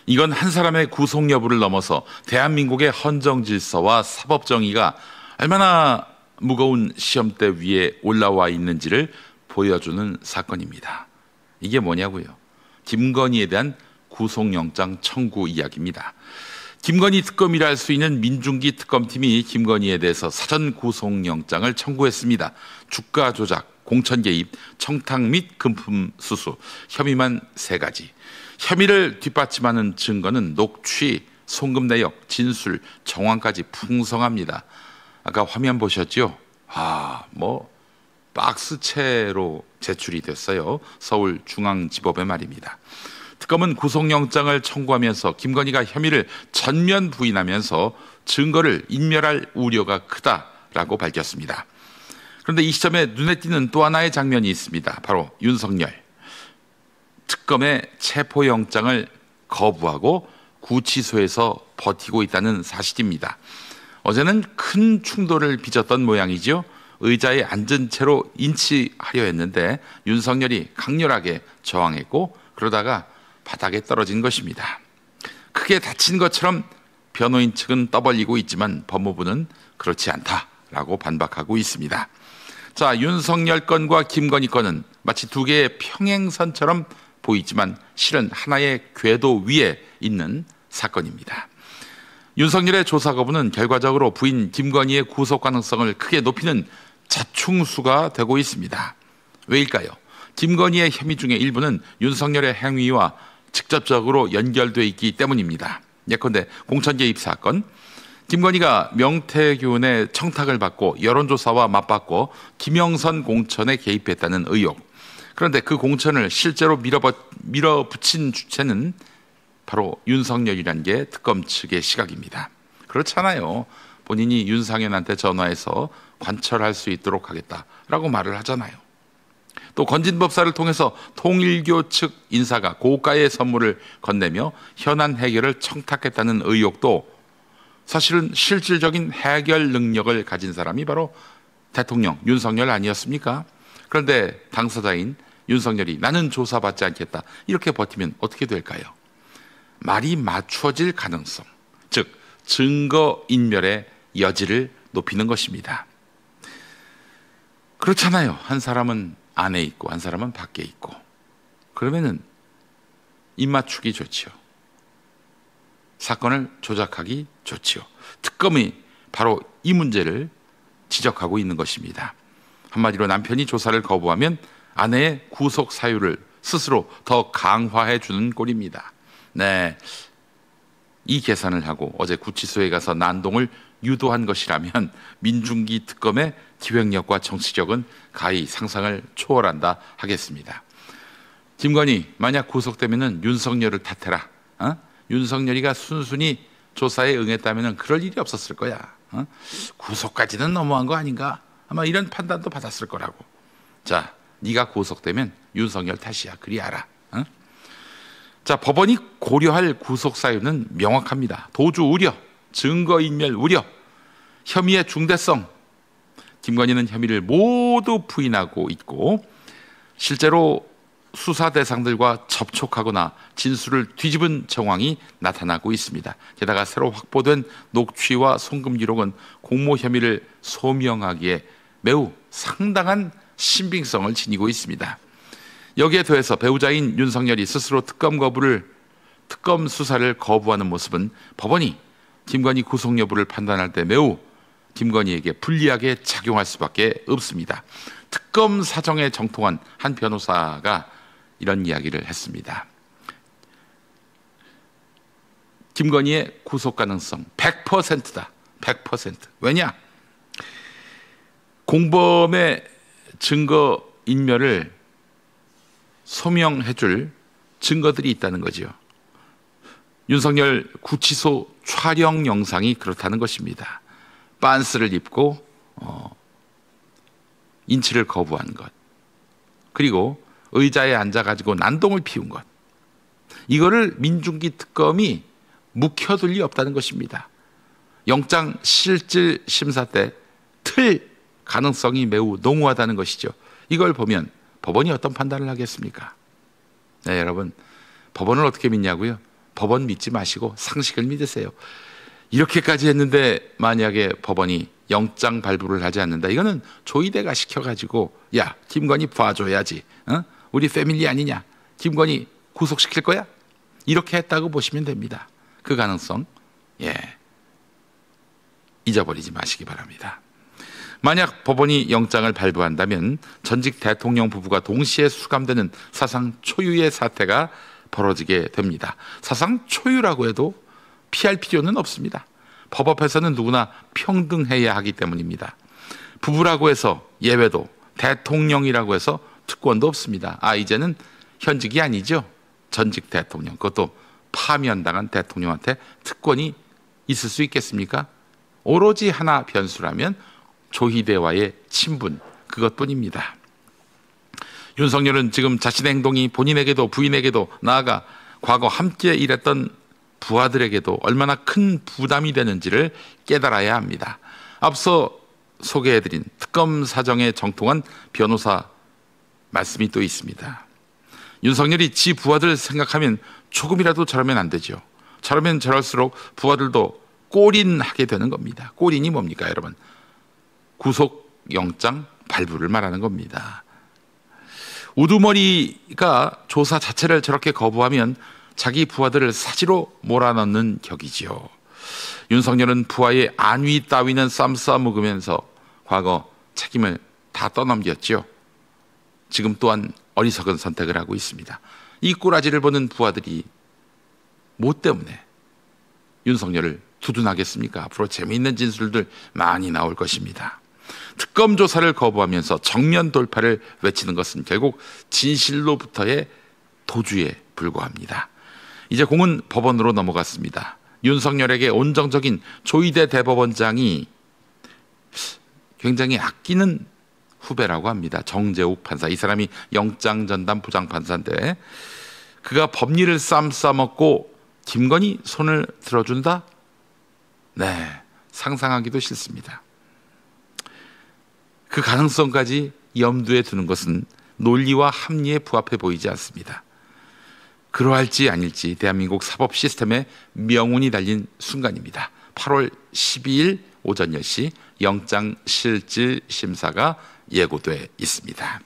이건 한 사람의 구속 여부를 넘어서 대한민국의 헌정 질서와 사법 정의가 얼마나 무거운 시험대 위에 올라와 있는지를 보여주는 사건입니다. 이게 뭐냐고요? 김건희에 대한 구속영장 청구 이야기입니다. 김건희 특검이라 할 수 있는 민중기 특검팀이 김건희에 대해서 사전 구속영장을 청구했습니다. 주가 조작, 공천 개입, 청탁 및 금품 수수, 혐의만 3가지. 혐의를 뒷받침하는 증거는 녹취, 송금 내역, 진술, 정황까지 풍성합니다. 아까 화면 보셨죠? 박스채로 제출이 됐어요. 서울중앙지법에 말입니다. 특검은 구속영장을 청구하면서 김건희가 혐의를 전면 부인하면서 증거를 인멸할 우려가 크다라고 밝혔습니다. 그런데 이 시점에 눈에 띄는 또 하나의 장면이 있습니다. 바로 윤석열. 특검의 체포영장을 거부하고 구치소에서 버티고 있다는 사실입니다. 어제는 큰 충돌을 빚었던 모양이죠. 의자에 앉은 채로 인치하려 했는데 윤석열이 강렬하게 저항했고 그러다가 바닥에 떨어진 것입니다. 크게 다친 것처럼 변호인 측은 떠벌리고 있지만 법무부는 그렇지 않다라고 반박하고 있습니다. 자, 윤석열 건과 김건희 건은 마치 두 개의 평행선처럼 보이지만 실은 하나의 궤도 위에 있는 사건입니다. 윤석열의 조사 거부는 결과적으로 부인 김건희의 구속 가능성을 크게 높이는 자충수가 되고 있습니다. 왜일까요? 김건희의 혐의 중에 일부는 윤석열의 행위와 직접적으로 연결돼 있기 때문입니다. 예컨대 공천 개입 사건, 김건희가 명태균의 청탁을 받고 여론조사와 맞받고 김영선 공천에 개입했다는 의혹. 그런데 그 공천을 실제로 밀어붙인 주체는 바로 윤석열이라는 게 특검 측의 시각입니다. 그렇잖아요. 본인이 윤상현한테 전화해서 관철할 수 있도록 하겠다라고 말을 하잖아요. 또 건진법사를 통해서 통일교 측 인사가 고가의 선물을 건네며 현안 해결을 청탁했다는 의혹도 사실은 실질적인 해결 능력을 가진 사람이 바로 대통령 윤석열 아니었습니까? 그런데 당사자인 윤석열이 나는 조사받지 않겠다 이렇게 버티면 어떻게 될까요? 말이 맞춰질 가능성, 즉 증거인멸의 여지를 높이는 것입니다. 그렇잖아요. 한 사람은 안에 있고 한 사람은 밖에 있고 그러면은 입맞추기 좋지요. 사건을 조작하기 좋지요. 특검이 바로 이 문제를 지적하고 있는 것입니다. 한마디로 남편이 조사를 거부하면 아내의 구속 사유를 스스로 더 강화해 주는 꼴입니다. 네, 이 계산을 하고 어제 구치소에 가서 난동을 유도한 것이라면 민중기 특검의 기획력과 정치력은 가히 상상을 초월한다 하겠습니다. 김건희 만약 구속되면 윤석열을 탓해라. 윤석열이가 순순히 조사에 응했다면 그럴 일이 없었을 거야. 구속까지는 너무한 거 아닌가? 아마 이런 판단도 받았을 거라고. 자, 네가 구속되면 윤석열 탓이야. 그리 알아. 자, 법원이 고려할 구속 사유는 명확합니다. 도주 우려, 증거인멸 우려, 혐의의 중대성. 김건희는 혐의를 모두 부인하고 있고 실제로 수사 대상들과 접촉하거나 진술을 뒤집은 정황이 나타나고 있습니다. 게다가 새로 확보된 녹취와 송금 기록은 공모 혐의를 소명하기에 매우 상당한 신빙성을 지니고 있습니다. 여기에 더해서 배우자인 윤석열이 스스로 특검 수사를 거부하는 모습은 법원이 김건희 구속 여부를 판단할 때 매우 김건희에게 불리하게 작용할 수밖에 없습니다. 특검 사정에 정통한 한 변호사가 이런 이야기를 했습니다. 김건희의 구속 가능성 100%다. 100%. 왜냐? 공범의 증거 인멸을 소명해줄 증거들이 있다는 거죠. 윤석열 구치소 촬영 영상이 그렇다는 것입니다. 빤스를 입고 인치를 거부한 것, 그리고 의자에 앉아가지고 난동을 피운 것, 이거를 민중기 특검이 묵혀둘 리 없다는 것입니다. 영장 실질 심사 때 틀 가능성이 매우 농후하다는 것이죠. 이걸 보면 법원이 어떤 판단을 하겠습니까? 네, 여러분, 법원을 어떻게 믿냐고요? 법원 믿지 마시고 상식을 믿으세요. 이렇게까지 했는데 만약에 법원이 영장 발부를 하지 않는다, 이거는 조이대가 시켜가지고 야 김건희 봐줘야지, 우리 패밀리 아니냐, 김건희 구속시킬 거야, 이렇게 했다고 보시면 됩니다. 그 가능성 잊어버리지 마시기 바랍니다. 만약 법원이 영장을 발부한다면 전직 대통령 부부가 동시에 수감되는 사상 초유의 사태가 벌어지게 됩니다. 사상 초유라고 해도 피할 필요는 없습니다. 법 앞에서는 누구나 평등해야 하기 때문입니다. 부부라고 해서 예외도, 대통령이라고 해서 특권도 없습니다. 이제는 현직이 아니죠. 전직 대통령, 그것도 파면당한 대통령한테 특권이 있을 수 있겠습니까? 오로지 하나 변수라면 조희대와의 친분, 그것뿐입니다. 윤석열은 지금 자신의 행동이 본인에게도 부인에게도, 나아가 과거 함께 일했던 부하들에게도 얼마나 큰 부담이 되는지를 깨달아야 합니다. 앞서 소개해드린 특검 사정에 정통한 변호사 말씀이 또 있습니다. 윤석열이 지 부하들 생각하면 조금이라도 저러면 안 되죠. 저러면 저럴수록 부하들도 꼬린하게 되는 겁니다. 꼬린이 뭡니까, 여러분? 구속영장 발부를 말하는 겁니다. 우두머리가 조사 자체를 저렇게 거부하면 자기 부하들을 사지로 몰아넣는 격이지요. 윤석열은 부하의 안위 따위는 쌈 싸먹으면서 과거 책임을 다 떠넘겼죠. 지금 또한 어리석은 선택을 하고 있습니다. 이 꼬라지를 보는 부하들이 뭐 때문에 윤석열을 두둔하겠습니까? 앞으로 재미있는 진술들 많이 나올 것입니다. 특검 조사를 거부하면서 정면 돌파를 외치는 것은 결국 진실로부터의 도주에 불과합니다. 이제 공은 법원으로 넘어갔습니다. 윤석열에게 온정적인 조희대 대법원장이 굉장히 아끼는 후배라고 합니다. 정재욱 판사, 이 사람이 영장전담 부장판사인데 그가 법리를 쌈 싸먹고 김건희 손을 들어준다? 상상하기도 싫습니다. 그 가능성까지 염두에 두는 것은 논리와 합리에 부합해 보이지 않습니다. 그러할지 아닐지 대한민국 사법 시스템에 명운이 달린 순간입니다. 8월 12일 오전 10시 영장실질 심사가 예고돼 있습니다.